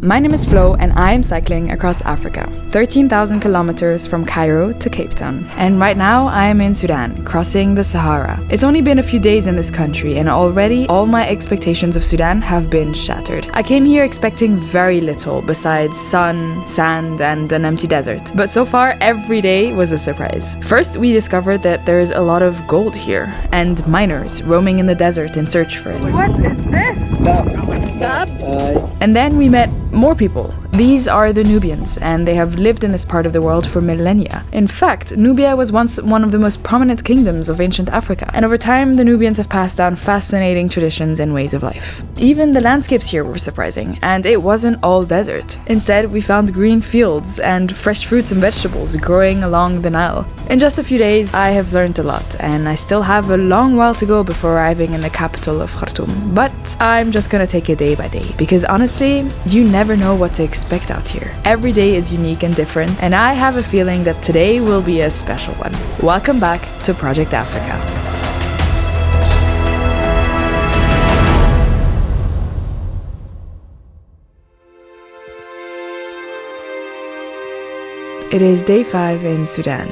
My name is Flo and I am cycling across Africa, 13,000 kilometers from Cairo to Cape Town. And right now I am in Sudan, crossing the Sahara. It's only been a few days in this country and already all my expectations of Sudan have been shattered. I came here expecting very little besides sun, sand and an empty desert. But so far every day was a surprise. First we discovered that there is a lot of gold here and miners roaming in the desert in search for it. What is this? Dab? And then we met more people. These are the Nubians, and they have lived in this part of the world for millennia. In fact, Nubia was once one of the most prominent kingdoms of ancient Africa, and over time the Nubians have passed down fascinating traditions and ways of life. Even the landscapes here were surprising, and it wasn't all desert. Instead, we found green fields and fresh fruits and vegetables growing along the Nile. In just a few days, I have learned a lot, and I still have a long while to go before arriving in the capital of Khartoum. But I'm just gonna take it day by day, because honestly, you never know what to expect out here. Every day is unique and different, and I have a feeling that today will be a special one. Welcome back to Project Africa. It is day 5 in Sudan,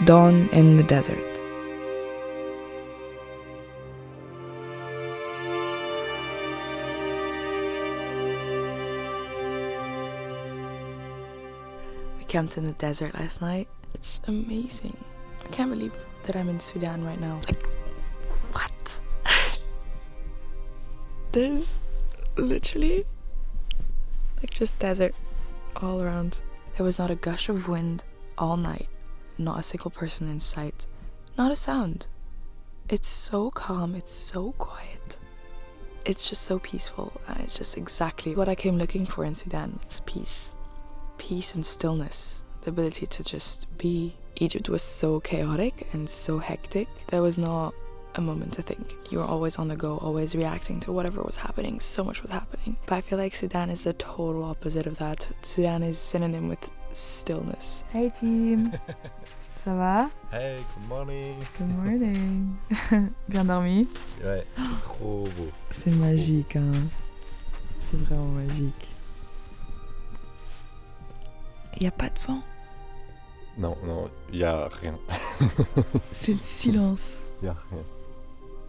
dawn in the desert. Camped in the desert last night. It's amazing. I can't believe that I'm in Sudan right now. Like, what? There's literally like just desert all around. There was not a gush of wind all night. Not a single person in sight. Not a sound. It's so calm. It's so quiet. It's just so peaceful. And it's just exactly what I came looking for in Sudan. It's peace. Peace and stillness, the ability to just be. Egypt was so chaotic and so hectic. There was not a moment to think. You were always on the go, always reacting to whatever was happening. So much was happening. But I feel like Sudan is the total opposite of that. Sudan is synonym with stillness. Hey team, ça va? Hey, good morning. Good morning. Bien dormi? Ouais, c'est trop beau. C'est magique, hein. C'est vraiment magique. Il n'y a pas de vent. Non, il n'y a rien. C'est le silence. Il n'y a rien.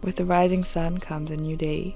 With the rising sun comes a new day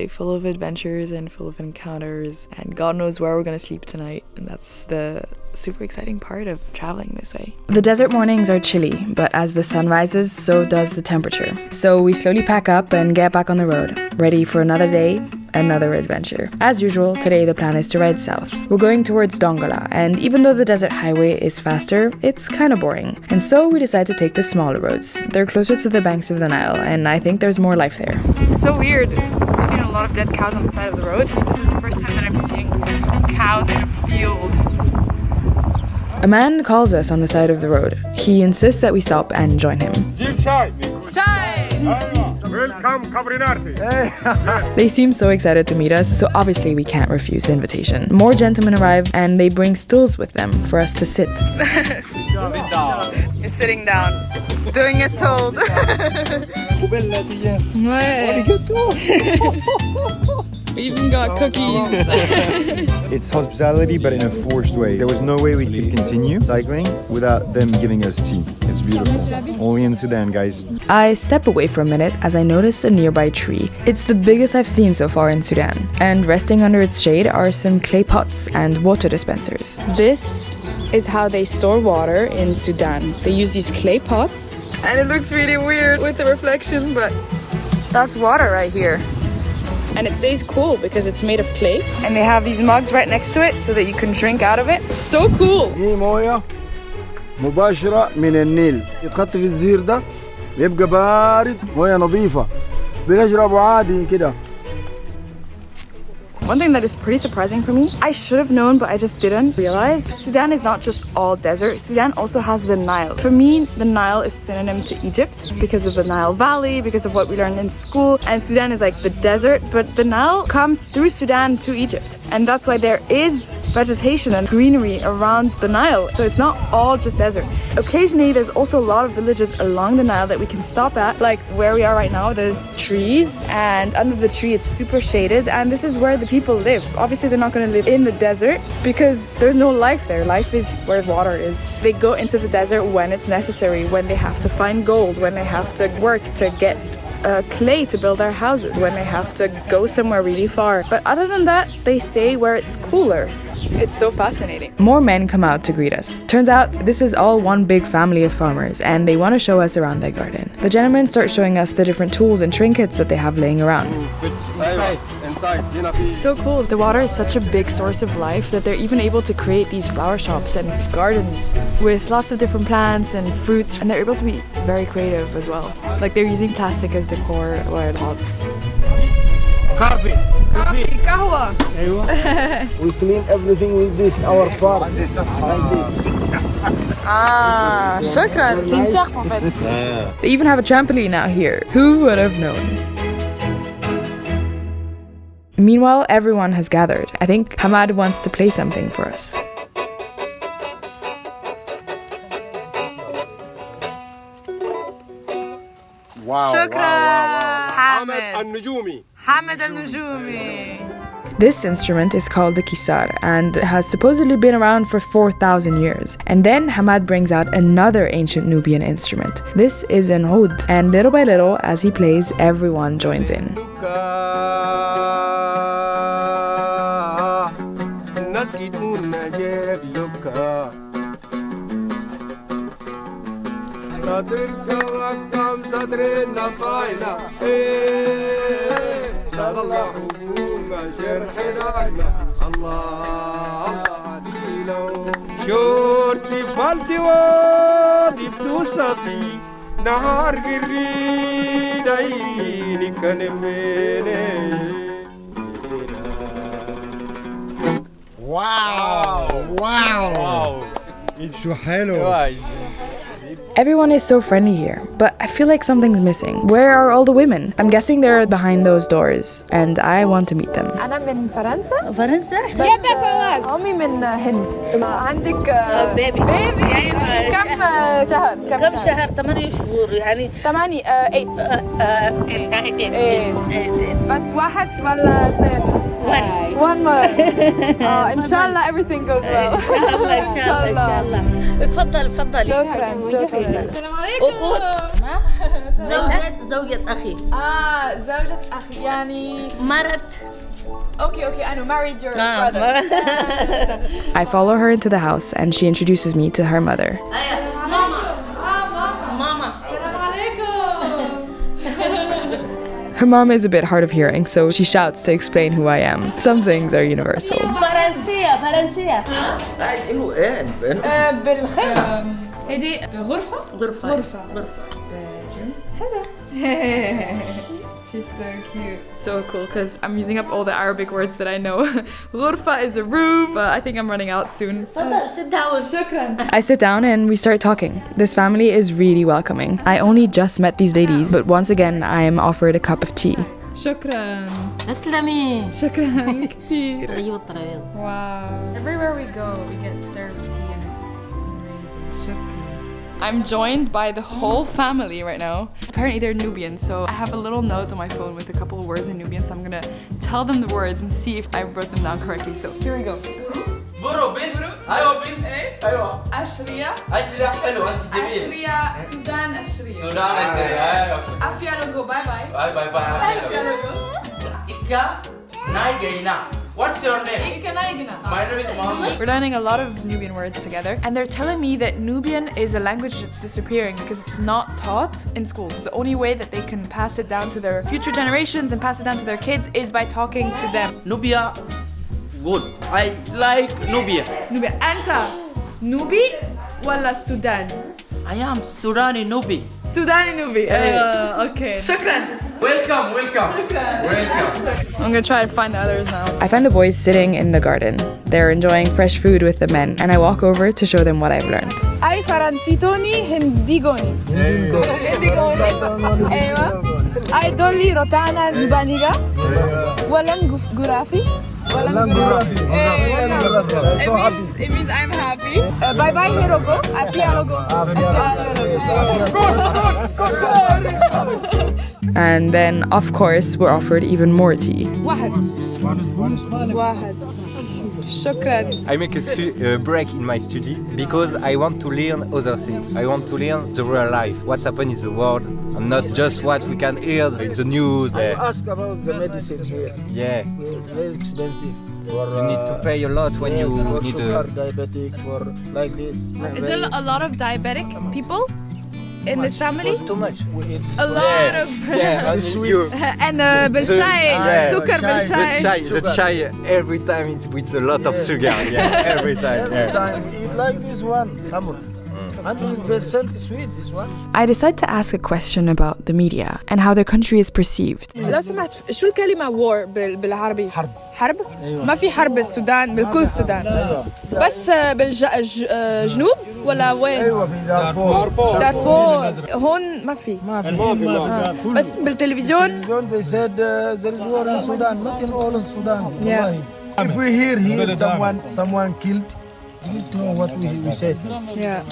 full of adventures and full of encounters, and God knows where we're gonna sleep tonight, and that's the super exciting part of traveling this way. The desert mornings are chilly, but as the sun rises, so does the temperature. So we slowly pack up and get back on the road, ready for another day, another adventure. As usual, today the plan is to ride south. We're going towards Dongola, and even though the desert highway is faster, it's kind of boring. And so we decide to take the smaller roads. They're closer to the banks of the Nile, and I think there's more life there. It's so weird. I've seen a lot of dead cows on the side of the road. This is the first time that I'm seeing cows in a field. A man calls us on the side of the road. He insists that we stop and join him. Welcome, Cabrinarti. They seem so excited to meet us, so obviously we can't refuse the invitation. More gentlemen arrive and they bring stools with them for us to sit. Sit down. You're sitting down. Doing as told. We even got cookies. It's hospitality, but in a forced way. There was no way we could continue cycling without them giving us tea. It's beautiful. Only in Sudan, guys. I step away for a minute as I notice a nearby tree. It's the biggest I've seen so far in Sudan. And resting under its shade are some clay pots and water dispensers. This is how they store water in Sudan. They use these clay pots. And it looks really weird with the reflection, but that's water right here. And it stays cool because it's made of clay. And they have these mugs right next to it so that you can drink out of it. So cool! هي موية مباشرة من النيل يتحط في الزير ده يبقى بارد موية نظيفة بنشربه عادي كده. One thing that is pretty surprising for me, I should have known but I just didn't realize, Sudan is not just all desert. Sudan also has the Nile. For me, the Nile is synonym to Egypt because of the Nile Valley, because of what we learned in school. And Sudan is like the desert, but the Nile comes through Sudan to Egypt. And that's why there is vegetation and greenery around the Nile. So it's not all just desert. Occasionally there's also a lot of villages along the Nile that we can stop at. Like where we are right now, there's trees, and under the tree it's super shaded, and this is where the people live. Obviously they're not going to live in the desert because there's no life there. Life is where water is. They go into the desert when it's necessary, when they have to find gold, when they have to work to get clay to build our houses, when they have to go somewhere really far. But other than that, they stay where it's cooler. It's so fascinating. More men come out to greet us. Turns out this is all one big family of farmers, and they want to show us around their garden. The gentlemen start showing us the different tools and trinkets that they have laying around. It's so cool. The water is such a big source of life that they're even able to create these flower shops and gardens with lots of different plants and fruits, and they're able to be very creative as well. Like they're using plastic as decor or pots. Coffee. Kahwa. We clean everything with this, our farm. Like this. Ah, shukran. They even have a trampoline out here. Who would have known? Meanwhile, everyone has gathered. I think Hamad wants to play something for us. Wow. شكرا حامد النجومي. حامد النجومي. This instrument is called the kisar and has supposedly been around for 4,000 years. And then Hamad brings out another ancient Nubian instrument. This is an oud, and little by little, as he plays, everyone joins in. شورتي فالتي وادي بتوصفي نهار قرقين عيني كان مني. Wow. شو حلو. Everyone is so friendly here, but I feel like something's missing. Where are all the women? I'm guessing they're behind those doors, and I want to meet them. أنا من فرنسا. فرنسا؟ أمي من هند. عندك بيبي كم شهر؟ كم شهر؟ 8 شهور يعني 8 8 بس واحد ولا اثنين؟ one more. إن شاء الله everything goes well. إن شاء الله. اتفضل. شكرا. السلام عليكم. زوجة أخي. زوجة أخي يعني مرت. Okay, I know. Married your brother. I follow her into the house, and she introduces me to her mother. ماما. السلام عليكم. Her mom is a bit hard of hearing, so she shouts to explain who I am. Some things are universal. فرنسية. بالخير. هذه غرفة. She's so cute. So cool, because I'm using up all the Arabic words that I know. Ghurfa is a room, but I think I'm running out soon. تفضل sit down. شكرا. I sit down and we start talking. This family is really welcoming. I only just met these ladies, but once again I am offered a cup of tea. شكرا. تسلمي. شكرا كثير. أيوة الترابيزة. Wow. Everywhere we go, we get served tea and it's amazing. I'm joined by the whole family right now. Apparently they're Nubian, so I have a little note on my phone with a couple of words in Nubian, so I'm gonna tell them the words and see if I wrote them down correctly. So here we go. برو بنت ايوه بنت ايوه أشرية. حلو انت جميل أشرية سودان أشرية. سودان ايوه أفيا لوجو باي باي أفيا لوجو. إكا نايجينا. What's your name? My name is Mohammed. We're learning a lot of Nubian words together, and they're telling me that Nubian is a language that's disappearing because it's not taught in schools. The only way that they can pass it down to their future generations and pass it down to their kids is by talking to them. Nubia. Good. I like Nubia. نوبي أنت نوبي ولا السودان؟ I am Sudani Nubi. سوداني نوبي. أوكي. شكرا. Welcome. I'm gonna try to find the others now. I find the boys sitting in the garden. They're enjoying fresh food with the men, and I walk over to show them what I've learned. أي فرنسيتوني هنديغوني. أيوة. أي دولي روتانا زبانيغا. ولا جرافي. It means I'm happy. Bye bye Hirogo. And then, of course, we're offered even more tea. واحد. شكرا. I make a break in my study because I want to learn other things. I want to learn the real life, what's happening in the world, and not just what we can hear in the news. I ask about the medicine here. Yeah. Very expensive. You need to pay a lot when you need sugar diabetic for like this. Is there a lot of diabetic people in this family? Too much. A lot of Sweet. and بالشاي سكر بالشاي. The chai every time it's with a lot of sugar. Yeah, every time. Every time we eat like this one, tamur. 100% sweet, this one. I decide to ask a question about the media and how their country is perceived. لو سمحت شو الكلمة war بالعربي؟ حرب؟ أيوة. ما في حرب بالسودان بالكل السودان. بس بالجنوب ولا وين؟ أيوة في دارفور. دارفور هون ما في. بس بالتلفزيون. They said there is war in Sudan, not in all of Sudan. Yeah. If we hear someone killed, we need to know what we said. Yeah.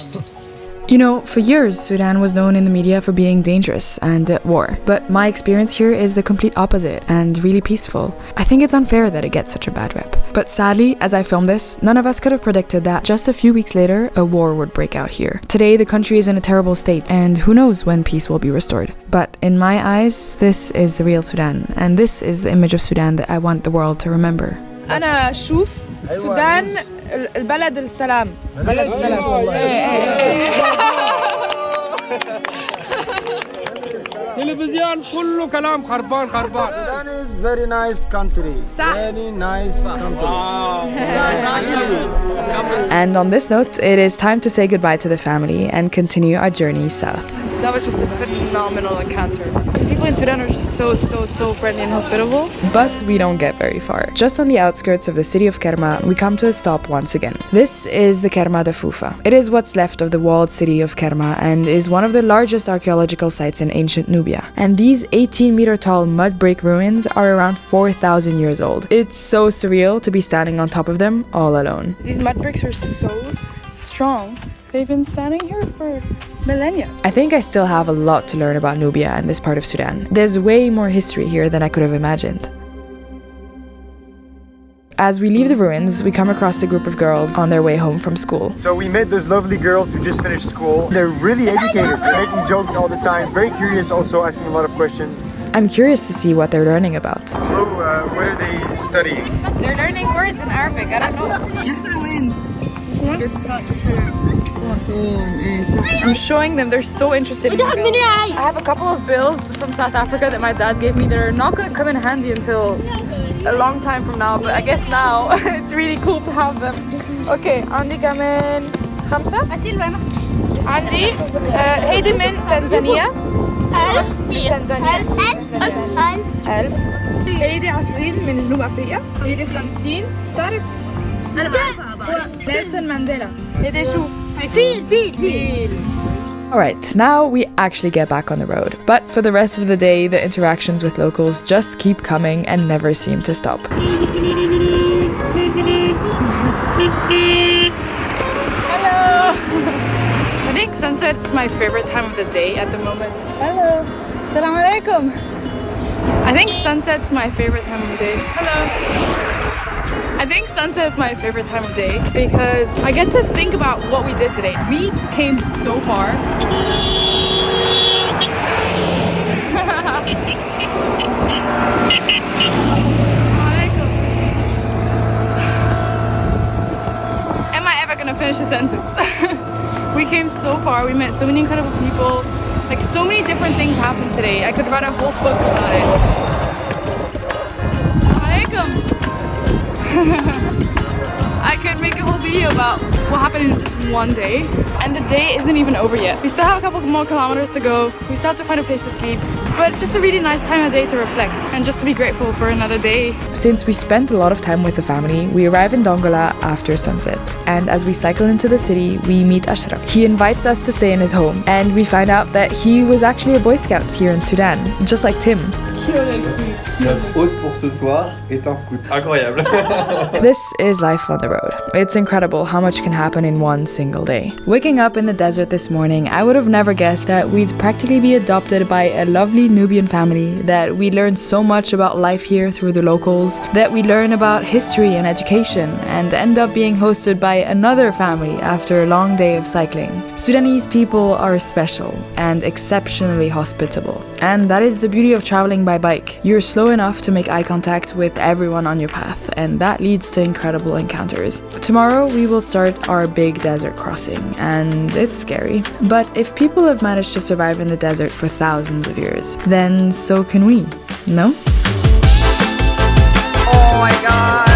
You know, for years, Sudan was known in the media for being dangerous and at war. But my experience here is the complete opposite and really peaceful. I think it's unfair that it gets such a bad rep. But sadly, as I film this, none of us could have predicted that just a few weeks later, a war would break out here. Today, the country is in a terrible state, and who knows when peace will be restored. But in my eyes, this is the real Sudan, and this is the image of Sudan that I want the world to remember. أنا أشوف السودان البلد السلام. بلد السلام. تلفزيون كله كلام خربان. Sudan is very nice country. Very nice country. And on this note, it is time to say goodbye to the family and continue our journey south. That was just a phenomenal encounter. People in Sudan are just so friendly and hospitable. But we don't get very far. Just on the outskirts of the city of Kerma, we come to a stop once again. This is the Kerma de Fufa. It is what's left of the walled city of Kerma and is one of the largest archaeological sites in ancient Nubia. And these 18-meter tall mud brick ruins are around 4,000 years old. It's so surreal to be standing on top of them all alone. These mud bricks are so strong. They've been standing here for millennia. I think I still have a lot to learn about Nubia and this part of Sudan. There's way more history here than I could have imagined. As we leave the ruins, we come across a group of girls on their way home from school. So we met those lovely girls who just finished school. They're really educated, they're making jokes all the time, very curious also, asking a lot of questions. I'm curious to see what they're learning about. Hello, what are they studying? They're learning words in Arabic. I don't know. I'm showing them. They're so interested in bills. I have a couple of bills from South Africa that my dad gave me that are not going to come in handy until a long time from now, but I guess now it's really cool to have them. Okay, عندي كمان 5. عندي هيدي من تنزانيا. 1000. هيدي 20 من جنوب افريقيا. هيدي 50. تعرف انا بعرفها نيلسون مانديلا. هيدي شو؟ فيل. Alright, now we actually get back on the road. But for the rest of the day, the interactions with locals just keep coming and never seem to stop. Hello! I think sunset's my favorite time of the day at the moment. Hello! Assalamu alaikum! I think sunset's my favorite time of the day. Hello! I think sunset's my favorite time of day because I get to think about what we did today. We came so far. Am I ever gonna finish a sentence? We came so far, we met so many incredible people. Like so many different things happened today. I could write a whole book about it. Alaikum. I could make a whole video about what happened in just one day, and the day isn't even over yet. We still have a couple more kilometers to go. We still have to find a place to sleep, but it's just a really nice time of day to reflect and just to be grateful for another day. Since we spent a lot of time with the family, we arrive in Dongola after sunset. And as we cycle into the city, we meet Ashraf. He invites us to stay in his home, and we find out that he was actually a Boy Scout here in Sudan, just like Tim. Notre hôte pour ce soir est un scout. Incroyable. This is life on the road. It's incredible how much can happen in one single day. Waking up in the desert this morning, I would have never guessed that we'd practically be adopted by a lovely Nubian family, that we learn so much about life here through the locals, that we learn about history and education, and end up being hosted by another family after a long day of cycling. Sudanese people are special and exceptionally hospitable. And that is the beauty of traveling by bike. You're slow enough to make eye contact with everyone on your path, and that leads to incredible encounters. Tomorrow we will start our big desert crossing, and it's scary. But if people have managed to survive in the desert for thousands of years, then so can we, no? Oh my god.